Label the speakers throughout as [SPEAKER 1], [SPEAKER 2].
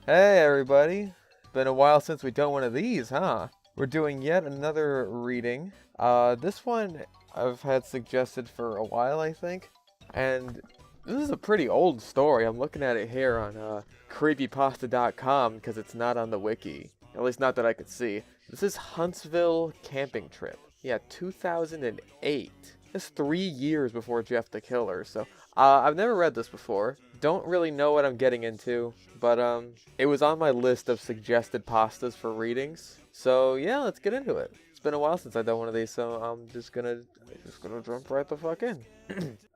[SPEAKER 1] Hey everybody! Been a while since we done one of these, huh? We're doing yet another reading. This one I've had suggested for a while, I think. And this is a pretty old story. I'm looking at it here on creepypasta.com because it's not on the wiki. At least not that I could see. This is Huntsville camping trip. Yeah, 2008. That's 3 years before Jeff the Killer, so I've never read this before. Don't really know what I'm getting into, but it was on my list of suggested pastas for readings. So yeah, let's get into it. It's been a while since I've done one of these, so I'm just gonna jump right the fuck in.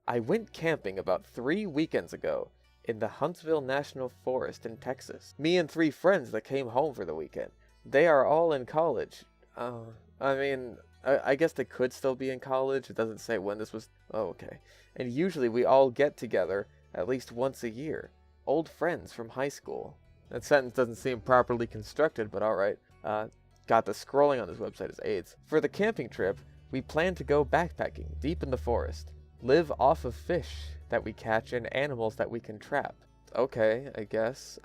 [SPEAKER 1] I went camping about 3 weekends ago in the Huntsville National Forest in Texas. Me and 3 friends that came home for the weekend. They are all in college. I guess they could still be in college. It doesn't say when this was. Oh, okay. And usually we all get together at least once a year. Old friends from high school. That sentence doesn't seem properly constructed, but alright. Got the scrolling on this website as aids. For the camping trip, we plan to go backpacking deep in the forest. Live off of fish that we catch and animals that we can trap. Okay, I guess.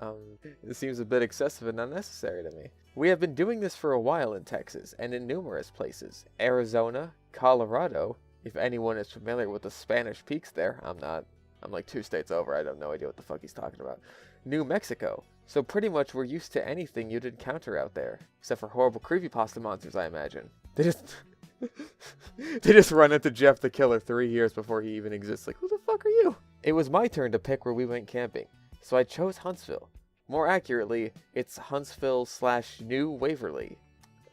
[SPEAKER 1] It seems a bit excessive and unnecessary to me. We have been doing this for a while in Texas and in numerous places. Arizona, Colorado, if anyone is familiar with the Spanish peaks there. I'm not. I'm like 2 states over. I have no idea what the fuck he's talking about. New Mexico. So pretty much we're used to anything you'd encounter out there. Except for horrible creepypasta monsters, I imagine. They just... they just run into Jeff the Killer 3 years before he even exists. Like, who the fuck are you? It was my turn to pick where we went camping. So I chose Huntsville. More accurately, it's Huntsville/New Waverly.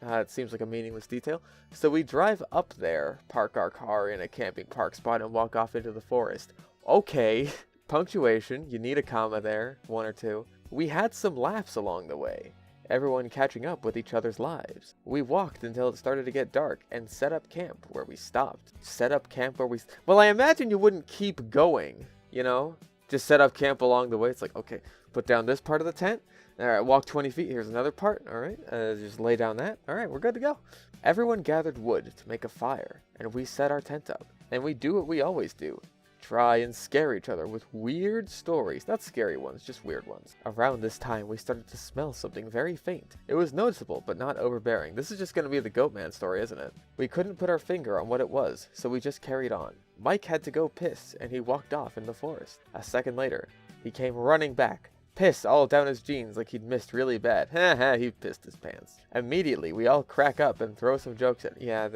[SPEAKER 1] It seems like a meaningless detail. So we drive up there, park our car in a camping park spot, and walk off into the forest. Okay, punctuation, you need a comma there, 1 or 2. We had some laughs along the way, everyone catching up with each other's lives. We walked until it started to get dark, and set up camp where we stopped. Set up camp where we... Well, I imagine you wouldn't keep going, you know? Just set up camp along the way. It's like, okay, put down this part of the tent. All right, walk 20 feet. Here's another part. All right, just lay down that. All right, we're good to go. Everyone gathered wood to make a fire, and we set our tent up. And we do what we always do. Try and scare each other with weird stories. Not scary ones, just weird ones. Around this time, we started to smell something very faint. It was noticeable, but not overbearing. This is just going to be the Goatman story, isn't it? We couldn't put our finger on what it was, so we just carried on. Mike had to go piss, and he walked off in the forest. A second later, he came running back. Piss all down his jeans like he'd missed really bad. Haha, he pissed his pants. Immediately, we all crack up and throw some jokes at... Yeah,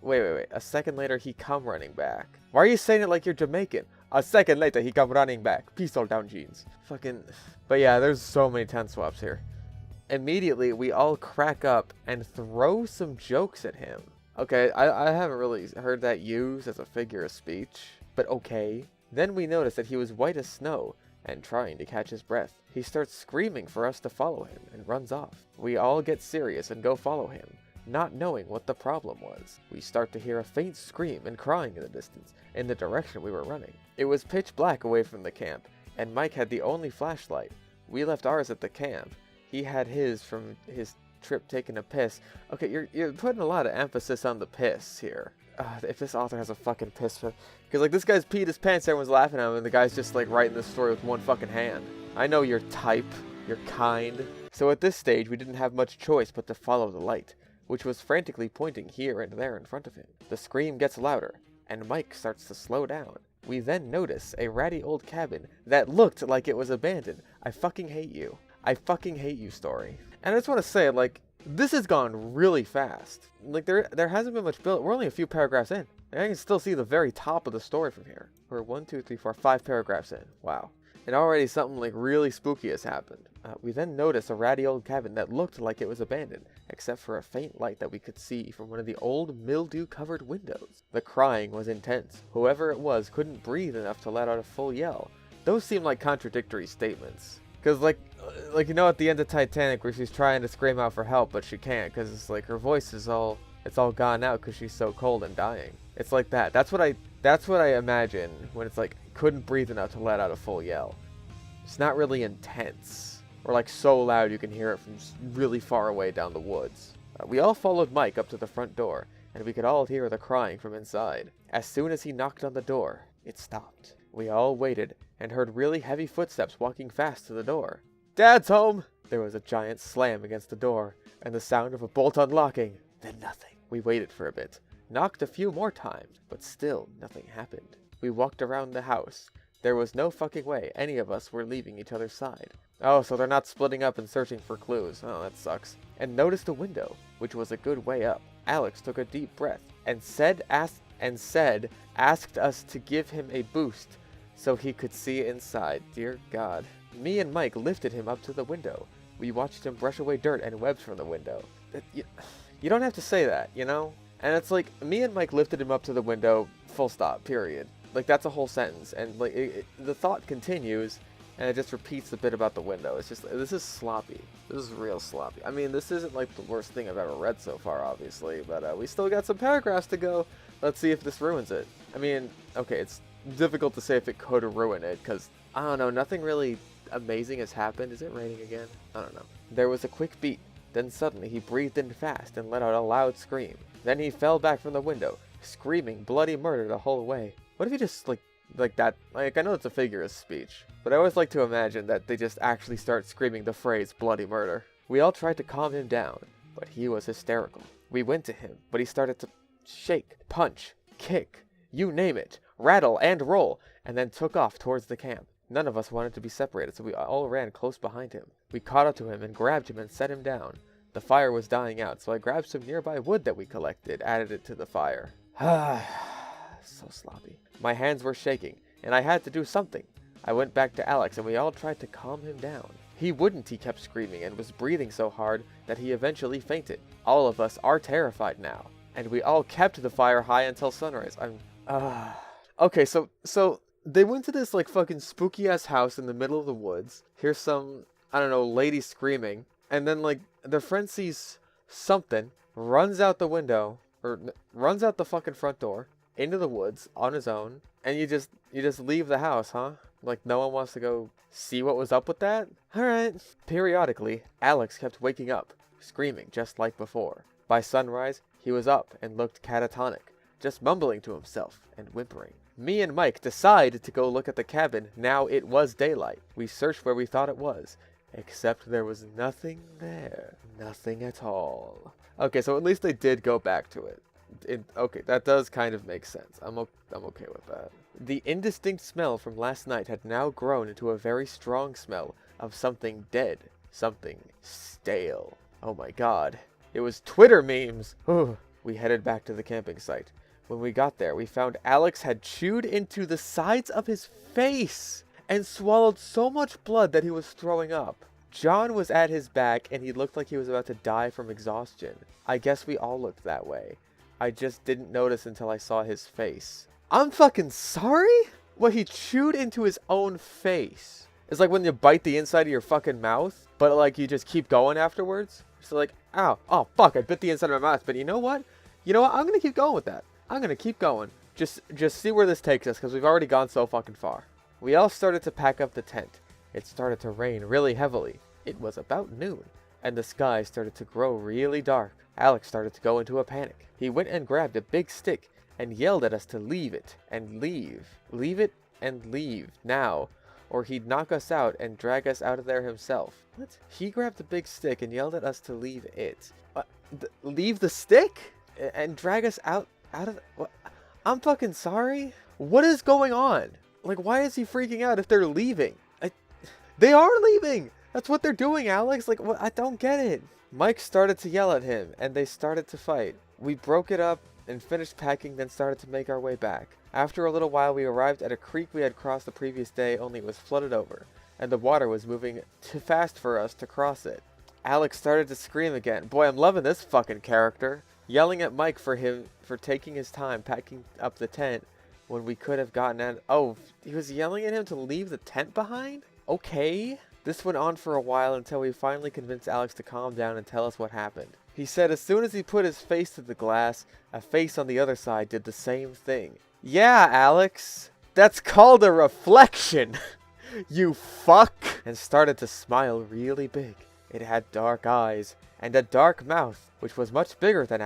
[SPEAKER 1] Wait. A second later, he come running back. Why are you saying it like you're Jamaican? A second later, he come running back. Peace all down jeans. Fucking... But yeah, there's so many tent swaps here. Immediately, we all crack up and throw some jokes at him. Okay, I haven't really heard that used as a figure of speech, but okay. Then we notice that he was white as snow and trying to catch his breath. He starts screaming for us to follow him and runs off. We all get serious and go follow him, not knowing what the problem was. We start to hear a faint scream and crying in the distance, in the direction we were running. It was pitch black away from the camp, and Mike had the only flashlight. We left ours at the camp. He had his from his trip taking a piss. Okay, you're putting a lot of emphasis on the piss here. If this author has a fucking piss fit. Because, like, this guy's peed his pants, everyone's laughing at him, and the guy's just, like, writing this story with one fucking hand. I know your type. You're kind. So at this stage, we didn't have much choice but to follow the light, which was frantically pointing here and there in front of him. The scream gets louder, and Mike starts to slow down. We then notice a ratty old cabin that looked like it was abandoned. I fucking hate you. I fucking hate you, story. And I just want to say, like, this has gone really fast. Like, there hasn't been much built. We're only a few paragraphs in. And I can still see the very top of the story from here. We're 1, 2, 3, 4, 5 paragraphs in. Wow. And already something, like, really spooky has happened. We then notice a ratty old cabin that looked like it was abandoned, except for a faint light that we could see from one of the old mildew-covered windows. The crying was intense. Whoever it was couldn't breathe enough to let out a full yell. Those seem like contradictory statements. Because, like, you know, at the end of Titanic where she's trying to scream out for help, but she can't, because it's like her voice is all gone out because she's so cold and dying. It's like that. That's what I imagine when it's like, couldn't breathe enough to let out a full yell. It's not really intense, or like so loud you can hear it from really far away down the woods. We all followed Mike up to the front door, and we could all hear the crying from inside. As soon as he knocked on the door, it stopped. We all waited, and heard really heavy footsteps walking fast to the door. Dad's home! There was a giant slam against the door, and the sound of a bolt unlocking. Then nothing. We waited for a bit, knocked a few more times, but still nothing happened. We walked around the house. There was no fucking way any of us were leaving each other's side. Oh, so they're not splitting up and searching for clues. Oh, that sucks. And noticed a window, which was a good way up. Alex took a deep breath and asked us to give him a boost so he could see inside. Dear God. Me and Mike lifted him up to the window. We watched him brush away dirt and webs from the window. You don't have to say that, you know? And it's like, me and Mike lifted him up to the window, full stop, period. Like, that's a whole sentence. And like, the thought continues, and it just repeats the bit about the window. It's just, this is sloppy. This is real sloppy. I mean, this isn't like the worst thing I've ever read so far, obviously, but we still got some paragraphs to go. Let's see if this ruins it. I mean, okay, it's difficult to say if it could ruin it, because, I don't know, nothing really amazing has happened. Is it raining again? I don't know. There was a quick beat. Then suddenly he breathed in fast and let out a loud scream. Then he fell back from the window, screaming bloody murder the whole way. What if he just, like that, like, I know it's a figure of speech, but I always like to imagine that they just actually start screaming the phrase bloody murder. We all tried to calm him down, but he was hysterical. We went to him, but he started to shake, punch, kick, you name it, rattle and roll, and then took off towards the camp. None of us wanted to be separated, so we all ran close behind him. We caught up to him and grabbed him and set him down. The fire was dying out, so I grabbed some nearby wood that we collected, added it to the fire. So sloppy. My hands were shaking, and I had to do something. I went back to Alex, and we all tried to calm him down. He wouldn't, he kept screaming, and was breathing so hard that he eventually fainted. All of us are terrified now, and we all kept the fire high until sunrise. Okay, so they went to this, like, fucking spooky-ass house in the middle of the woods. Here's some, I don't know, lady screaming. And then, like, their friend sees something, runs out the window, or runs out the fucking front door, into the woods, on his own. And you just leave the house, huh? Like, no one wants to go see what was up with that? Alright. Periodically, Alex kept waking up, screaming just like before. By sunrise, he was up and looked catatonic, just mumbling to himself and whimpering. Me and Mike decided to go look at the cabin now it was daylight. We searched where we thought it was, except there was nothing there. Nothing at all. Okay, so at least they did go back to it. Okay, that does kind of make sense. I'm okay with that. The indistinct smell from last night had now grown into a very strong smell of something dead. Something stale. Oh my God. It was Twitter memes! We headed back to the camping site. When we got there, we found Alex had chewed into the sides of his face and swallowed so much blood that he was throwing up. John was at his back and he looked like he was about to die from exhaustion. I guess we all looked that way. I just didn't notice until I saw his face. I'm fucking sorry? What, he chewed into his own face? It's like when you bite the inside of your fucking mouth, but like you just keep going afterwards. So like, ow, oh fuck, I bit the inside of my mouth. But you know what? I'm gonna keep going with that. I'm gonna keep going. Just see where this takes us, because we've already gone so fucking far. We all started to pack up the tent. It started to rain really heavily. It was about noon, and the sky started to grow really dark. Alex started to go into a panic. He went and grabbed a big stick and yelled at us to leave it and leave. Leave it and leave now, or he'd knock us out and drag us out of there himself. What? He grabbed a big stick and yelled at us to leave it. Leave the stick? And drag us out of the, what? I'm fucking sorry? What is going on? Like, why is he freaking out if they're leaving? They are leaving! That's what they're doing, Alex! Like, what? I don't get it. Mike started to yell at him, and they started to fight. We broke it up and finished packing, then started to make our way back. After a little while, we arrived at a creek we had crossed the previous day, only it was flooded over, and the water was moving too fast for us to cross it. Alex started to scream again. Boy, I'm loving this fucking character. Yelling at Mike for taking his time packing up the tent when we could have gotten out. Oh, he was yelling at him to leave the tent behind? Okay. This went on for a while until we finally convinced Alex to calm down and tell us what happened. He said as soon as he put his face to the glass, a face on the other side did the same thing. Yeah, Alex. That's called a reflection. You fuck. And started to smile really big. It had dark eyes and a dark mouth, which was much bigger than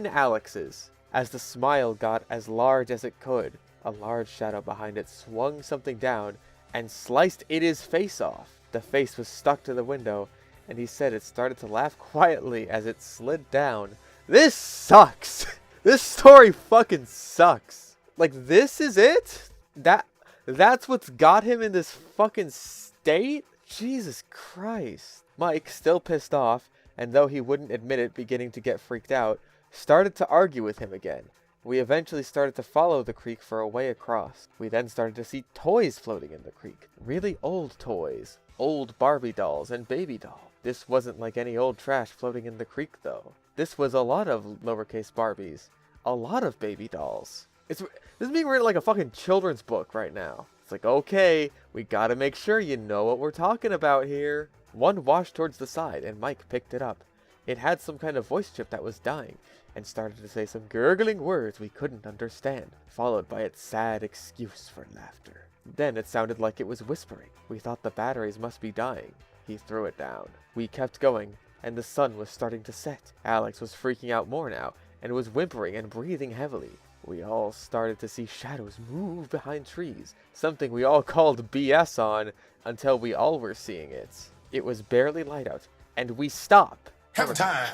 [SPEAKER 1] Alex's. As the smile got as large as it could, a large shadow behind it swung something down and sliced his face off. The face was stuck to the window, and he said it started to laugh quietly as it slid down. This sucks! This story fucking sucks. Like, this is it? That's what's got him in this fucking state? Jesus Christ. Mike, still pissed off, and though he wouldn't admit it, beginning to get freaked out, started to argue with him again. We eventually started to follow the creek for a way across. We then started to see toys floating in the creek. Really old toys. Old Barbie dolls and baby doll. This wasn't like any old trash floating in the creek, though. This was a lot of lowercase Barbies. A lot of baby dolls. This is being written like a fucking children's book right now. It's like, okay, we gotta make sure you know what we're talking about here. One washed towards the side, and Mike picked it up. It had some kind of voice chip that was dying, and started to say some gurgling words we couldn't understand, followed by its sad excuse for laughter. Then it sounded like it was whispering. We thought the batteries must be dying. He threw it down. We kept going, and the sun was starting to set. Alex was freaking out more now, and was whimpering and breathing heavily. We all started to see shadows move behind trees, something we all called BS on, until we all were seeing it. It was barely light out, and we stop.
[SPEAKER 2] Hammer time!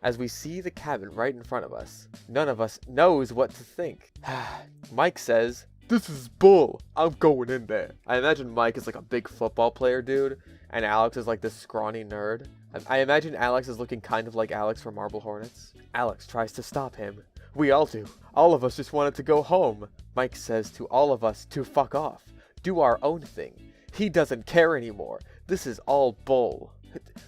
[SPEAKER 1] As we see the cabin right in front of us. None of us knows what to think. Mike says, "This is bull. I'm going in there." I imagine Mike is like a big football player dude, and Alex is like this scrawny nerd. I imagine Alex is looking kind of like Alex from Marble Hornets. Alex tries to stop him. We all do. All of us just wanted to go home. Mike says to all of us to fuck off. Do our own thing. He doesn't care anymore. This is all bull.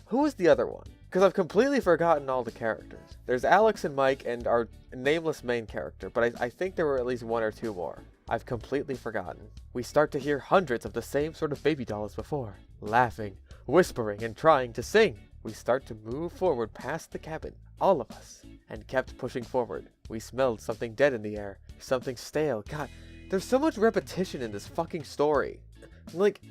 [SPEAKER 1] Who is the other one? Because I've completely forgotten all the characters. There's Alex and Mike and our nameless main character, but I think there were at least one or two more. I've completely forgotten. We start to hear hundreds of the same sort of baby doll as before. Laughing, whispering, and trying to sing. We start to move forward past the cabin, all of us, and kept pushing forward. We smelled something dead in the air, something stale. God, there's so much repetition in this fucking story. Like,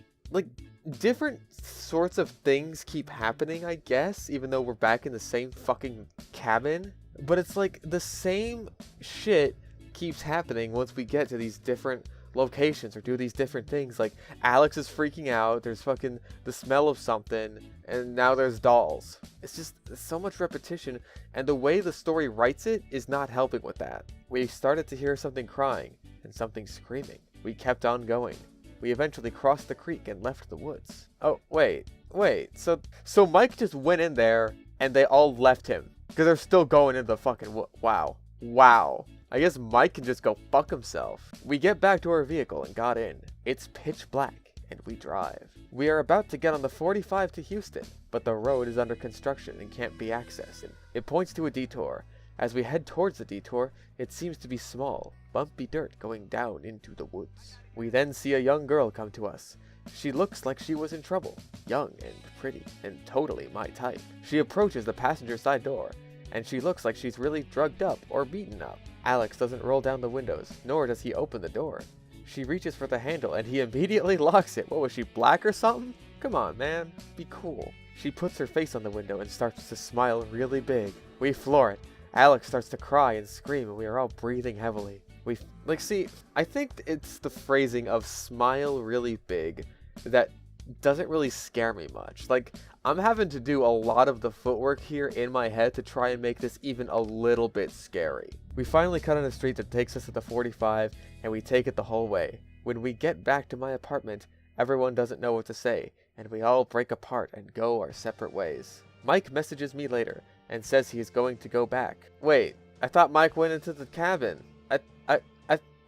[SPEAKER 1] different sorts of things keep happening, I guess, even though we're back in the same fucking cabin. But it's like the same shit keeps happening once we get to these different locations or do these different things. Like, Alex is freaking out, there's fucking the smell of something, and now there's dolls. It's just so much repetition, and the way the story writes it is not helping with that. We started to hear something crying and something screaming. We kept on going. We eventually crossed the creek and left the woods. Oh, wait. So Mike just went in there and they all left him because they're still going in the fucking Wow. I guess Mike can just go fuck himself. We get back to our vehicle and got in. It's pitch black and we drive. We are about to get on the 45 to Houston, but the road is under construction and can't be accessed. It points to a detour. As we head towards the detour, it seems to be small, bumpy dirt going down into the woods. We then see a young girl come to us. She looks like she was in trouble. Young and pretty, and totally my type. She approaches the passenger side door, and she looks like she's really drugged up or beaten up. Alex doesn't roll down the windows, nor does he open the door. She reaches for the handle, and he immediately locks it. What was she, black or something? Come on, man. Be cool. She puts her face on the window and starts to smile really big. We floor it. Alex starts to cry and scream, and we are all breathing heavily. I think it's the phrasing of smile really big that doesn't really scare me much. Like, I'm having to do a lot of the footwork here in my head to try and make this even a little bit scary. We finally cut on a street that takes us to the 45, and we take it the whole way. When we get back to my apartment, everyone doesn't know what to say, and we all break apart and go our separate ways. Mike messages me later and says he is going to go back. Wait, I thought Mike went into the cabin.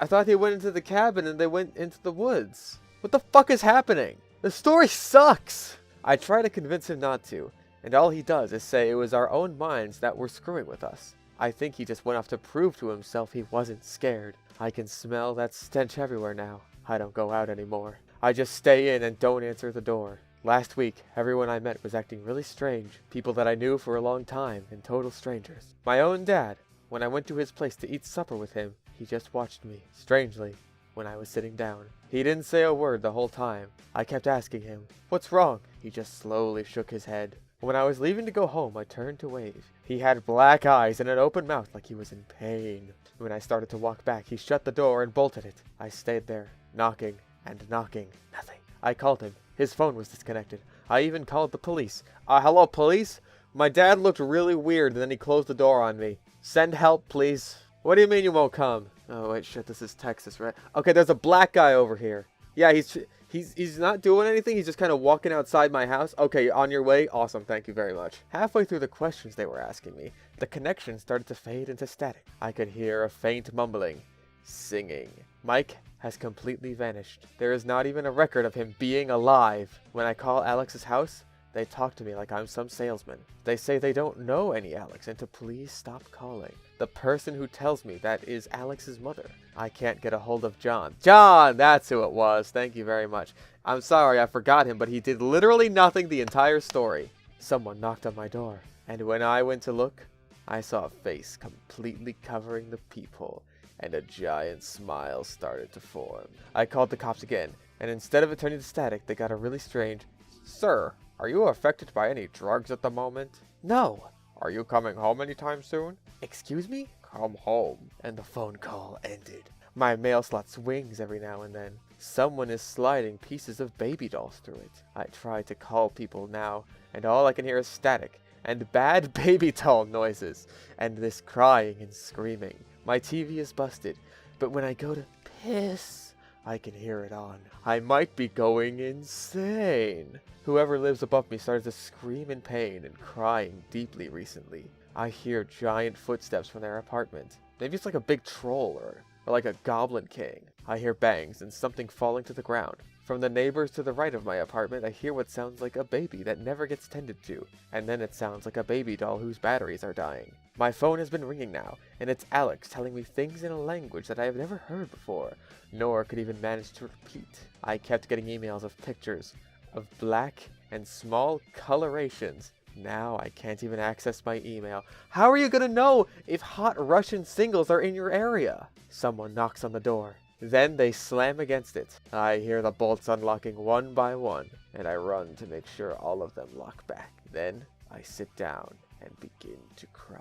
[SPEAKER 1] I thought he went into the cabin and they went into the woods. What the fuck is happening? The story sucks! I try to convince him not to, and all he does is say it was our own minds that were screwing with us. I think he just went off to prove to himself he wasn't scared. I can smell that stench everywhere now. I don't go out anymore. I just stay in and don't answer the door. Last week, everyone I met was acting really strange. People that I knew for a long time, and total strangers. My own dad, when I went to his place to eat supper with him, he just watched me, strangely, when I was sitting down. He didn't say a word the whole time. I kept asking him, "What's wrong?" He just slowly shook his head. When I was leaving to go home, I turned to wave. He had black eyes and an open mouth like he was in pain. When I started to walk back, he shut the door and bolted it. I stayed there, knocking and knocking. Nothing. I called him. His phone was disconnected. I even called the police. Hello, police? My dad looked really weird, and then he closed the door on me. Send help, please. What do you mean you won't come? Oh, wait, shit, this is Texas, right? Okay, there's a black guy over here. Yeah, he's not doing anything. He's just kind of walking outside my house. Okay, on your way? Awesome, thank you very much. Halfway through the questions they were asking me, the connection started to fade into static. I could hear a faint mumbling. Singing. Mike has completely vanished. There is not even a record of him being alive. When I call Alex's house, they talk to me like I'm some salesman. They say they don't know any Alex and to please stop calling. The person who tells me that is Alex's mother. I can't get a hold of John. John! That's who it was. Thank you very much. I'm sorry I forgot him, but he did literally nothing the entire story. Someone knocked on my door, and when I went to look, I saw a face completely covering the peephole, and a giant smile started to form. I called the cops again, and instead of it turning to static, they got a really strange, "Sir, are you affected by any drugs at the moment?" "No." "Are you coming home anytime soon?" "Excuse me?" "Come home." And the phone call ended. My mail slot swings every now and then. Someone is sliding pieces of baby dolls through it. I try to call people now, and all I can hear is static, and bad baby doll noises, and this crying and screaming. My TV is busted, but when I go to piss, I can hear it on. I might be going insane. Whoever lives above me started to scream in pain and crying deeply recently. I hear giant footsteps from their apartment. Maybe it's like a big troll or like a goblin king. I hear bangs and something falling to the ground. From the neighbors to the right of my apartment, I hear what sounds like a baby that never gets tended to, and then it sounds like a baby doll whose batteries are dying. My phone has been ringing now, and it's Alex telling me things in a language that I have never heard before, nor could even manage to repeat. I kept getting emails of pictures of black and small colorations. Now I can't even access my email. How are you gonna know if hot Russian singles are in your area? Someone knocks on the door. Then they slam against it. I hear the bolts unlocking one by one, and I run to make sure all of them lock back. Then I sit down and begin to cry.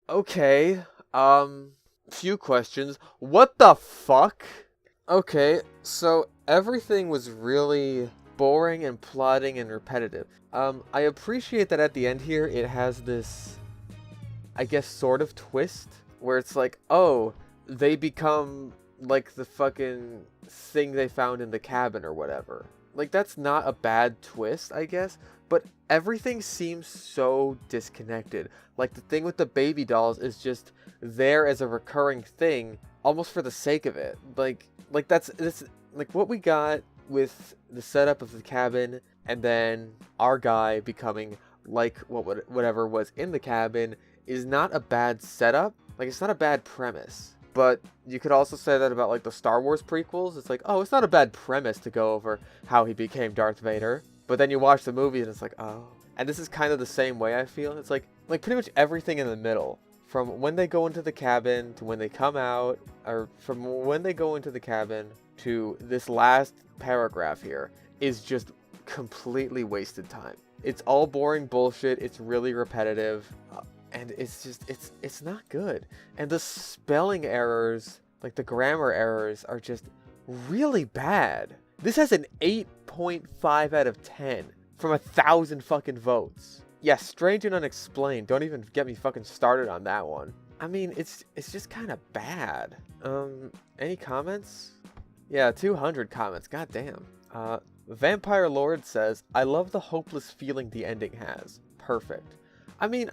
[SPEAKER 1] Okay, few questions. What the fuck? Okay, so everything was really boring and plotting and repetitive. I appreciate that at the end here it has this, I guess, sort of twist where it's like, oh, they become like the fucking thing they found in the cabin or whatever. Like, that's not a bad twist, I guess, but everything seems so disconnected. Like, the thing with the baby dolls is just there as a recurring thing, almost for the sake of it. Like that's like what we got with the setup of the cabin, and then our guy becoming like whatever was in the cabin is not a bad setup. Like, it's not a bad premise. But you could also say that about like the Star Wars prequels. It's like, oh, it's not a bad premise to go over how he became Darth Vader. But then you watch the movie and it's like, oh. And this is kind of the same way I feel. It's like pretty much everything in the middle. From when they go into the cabin to when they come out, or from when they go into the cabin to this last paragraph here is just completely wasted time. It's all boring bullshit. It's really repetitive. And it's just, it's not good. And the spelling errors, like the grammar errors, are just really bad. This has an 8.5 out of 10 from 1,000 fucking votes. Yeah, strange and unexplained. Don't even get me fucking started on that one. I mean, it's just kind of bad. Any comments? Yeah, 200 comments. God damn. Vampire Lord says, I love the hopeless feeling the ending has. Perfect. I mean,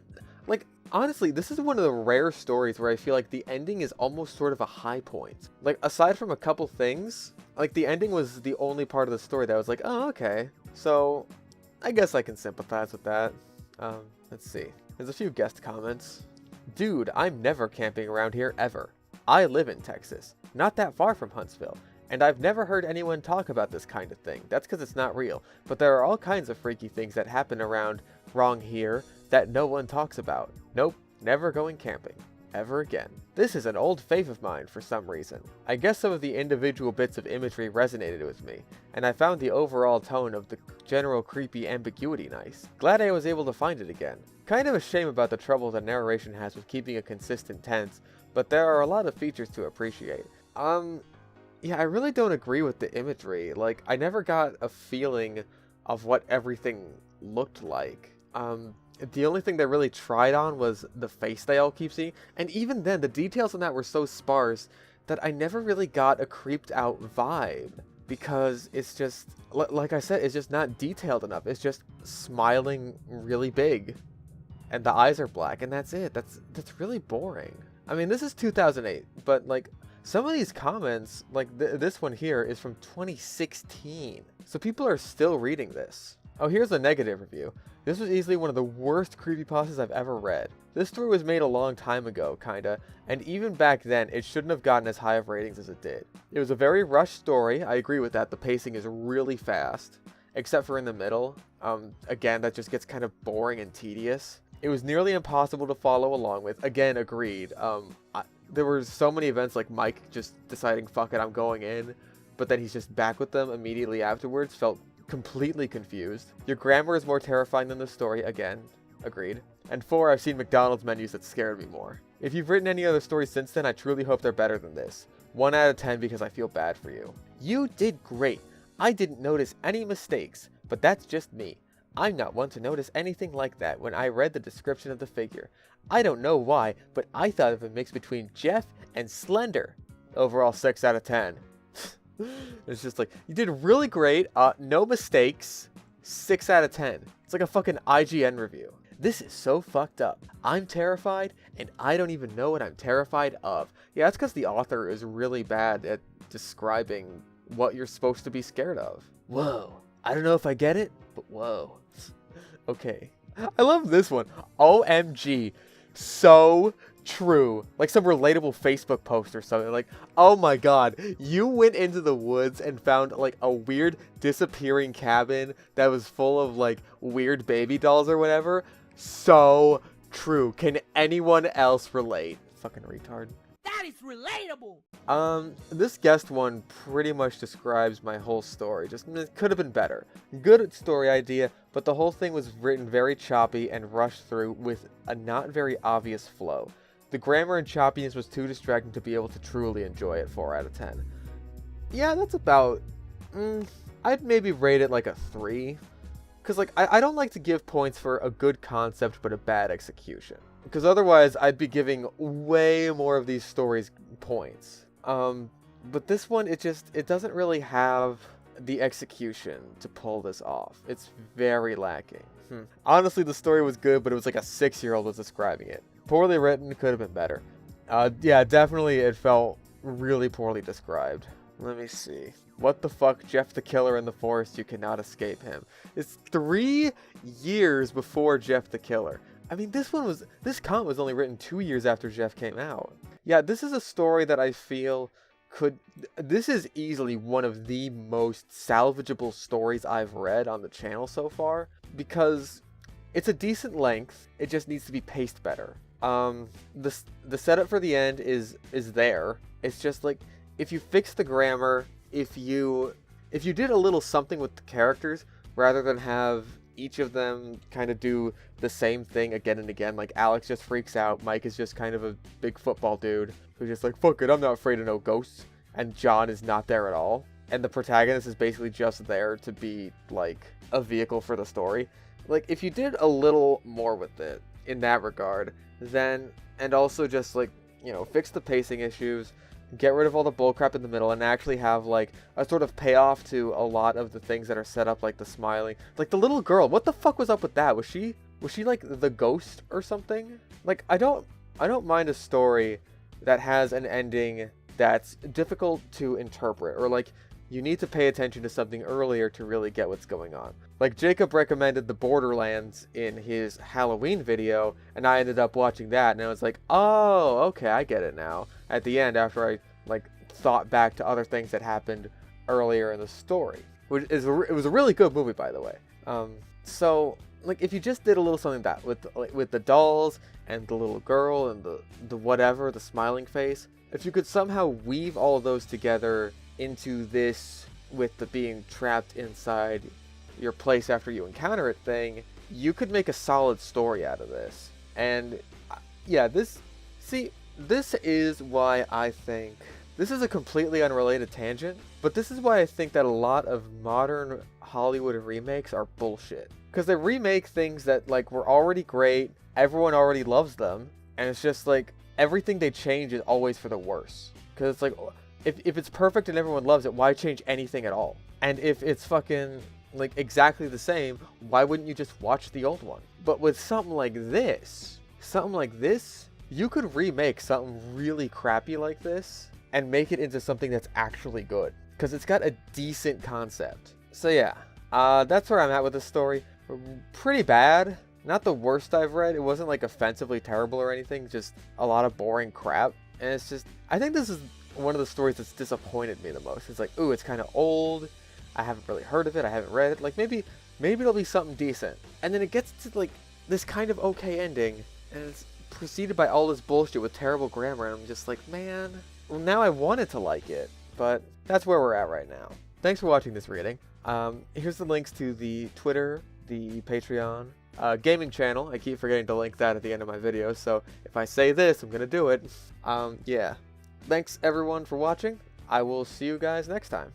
[SPEAKER 1] like, honestly, this is one of the rare stories where I feel like the ending is almost sort of a high point. Like, aside from a couple things, like, the ending was the only part of the story that I was like, oh, okay. So, I guess I can sympathize with that. Let's see. There's a few guest comments. Dude, I'm never camping around here, ever. I live in Texas, not that far from Huntsville, and I've never heard anyone talk about this kind of thing. That's because it's not real, but there are all kinds of freaky things that happen around wrong here that no one talks about. Nope, never going camping. Ever again. This is an old fave of mine for some reason. I guess some of the individual bits of imagery resonated with me, and I found the overall tone of the general creepy ambiguity nice. Glad I was able to find it again. Kind of a shame about the trouble the narration has with keeping a consistent tense, but there are a lot of features to appreciate. Yeah, I really don't agree with the imagery. Like, I never got a feeling of what everything looked like. The only thing they really tried on was the face they all keep seeing, and even then, the details on that were so sparse that I never really got a creeped out vibe, because it's just, like I said, it's just not detailed enough. It's just smiling really big, and the eyes are black, and that's it. That's really boring. I mean, this is 2008, but like, some of these comments, like this one here, is from 2016. So people are still reading this. Oh, here's a negative review. This was easily one of the worst creepypastas I've ever read. This story was made a long time ago, kinda, and even back then, it shouldn't have gotten as high of ratings as it did. It was a very rushed story, I agree with that. The pacing is really fast, except for in the middle. Again, that just gets kind of boring and tedious. It was nearly impossible to follow along with. Again, agreed. There were so many events like Mike just deciding, fuck it, I'm going in, but then he's just back with them immediately afterwards. Felt completely confused. Your grammar is more terrifying than the story. Again, agreed. And 4, I've seen McDonald's menus that scared me more. If you've written any other stories since then, I truly hope they're better than this. 1 out of 10 because I feel bad for you. You did great. I didn't notice any mistakes, but that's just me. I'm not one to notice anything like that when I read the description of the figure. I don't know why, but I thought of a mix between Jeff and Slender. Overall 6 out of 10. It's just like, you did really great, no mistakes, 6 out of 10. It's like a fucking IGN review. This is so fucked up. I'm terrified, and I don't even know what I'm terrified of. Yeah, that's because the author is really bad at describing what you're supposed to be scared of. Whoa. I don't know if I get it, but whoa. Okay. I love this one. OMG. So true. Like some relatable Facebook post or something. Like, oh my god, you went into the woods and found like a weird disappearing cabin that was full of like weird baby dolls or whatever. So true. Can anyone else relate? Fucking retard.
[SPEAKER 2] That is relatable.
[SPEAKER 1] This guest one pretty much describes my whole story. Just, it could have been better. Good story idea, but the whole thing was written very choppy and rushed through with a not very obvious flow. The grammar and choppiness was too distracting to be able to truly enjoy it. 4 out of 10. Yeah, that's about, I'd maybe rate it like a 3. Because like, I don't like to give points for a good concept but a bad execution. Because otherwise, I'd be giving way more of these stories points. But this one, it doesn't really have the execution to pull this off. It's very lacking. Honestly, the story was good, but it was like a 6-year-old was describing it. Poorly written, could have been better. Yeah, definitely it felt really poorly described. Let me see. What the fuck, Jeff the Killer in the forest, you cannot escape him. It's 3 years before Jeff the Killer. I mean, this comment was only written 2 years after Jeff came out. Yeah, this is a story that I feel this is easily one of the most salvageable stories I've read on the channel so far, because it's a decent length, it just needs to be paced better. The setup for the end is there. It's just like, if you fix the grammar, if you did a little something with the characters, rather than have each of them kind of do the same thing again and again. Like, Alex just freaks out, Mike is just kind of a big football dude who's just like, fuck it, I'm not afraid of no ghosts, and John is not there at all, and the protagonist is basically just there to be like a vehicle for the story. Like, if you did a little more with it in that regard, then, and also just like, you know, fix the pacing issues, get rid of all the bullcrap in the middle, and actually have like a sort of payoff to a lot of the things that are set up, like the smiling, like the little girl. What the fuck was up with that? Was she like the ghost or something? Like, I don't mind a story that has an ending that's difficult to interpret, or like you need to pay attention to something earlier to really get what's going on. Like, Jacob recommended the Borderlands in his Halloween video, and I ended up watching that, and I was like, oh, okay, I get it now. At the end, after I like thought back to other things that happened earlier in the story, it was a really good movie, by the way. So like, if you just did a little something like that with the dolls and the little girl and the whatever, the smiling face, if you could somehow weave all of those together into this with the being trapped inside your place after you encounter it thing, you could make a solid story out of this. And yeah, this is why I think This is a completely unrelated tangent, but this is why I think that a lot of modern Hollywood remakes are bullshit. Because they remake things that, like, were already great, everyone already loves them, and it's just, like, everything they change is always for the worse. Because it's like, if it's perfect and everyone loves it, why change anything at all? And if it's fucking, like, exactly the same, why wouldn't you just watch the old one? But with something like this, you could remake something really crappy like this and make it into something that's actually good. Because it's got a decent concept. So yeah, that's where I'm at with this story. Pretty bad. Not the worst I've read. It wasn't like offensively terrible or anything. Just a lot of boring crap. And it's just, I think this is one of the stories that's disappointed me the most. It's like, ooh, it's kind of old. I haven't really heard of it. I haven't read it. Like maybe it'll be something decent. And then it gets to like this kind of okay ending. And it's preceded by all this bullshit with terrible grammar. And I'm just like, man, well, now I wanted to like it. But that's where we're at right now. Thanks for watching this reading. Here's the links to the Twitter, the Patreon, gaming channel. I keep forgetting to link that at the end of my videos, so if I say this, I'm gonna do it. Yeah. Thanks everyone for watching. I will see you guys next time.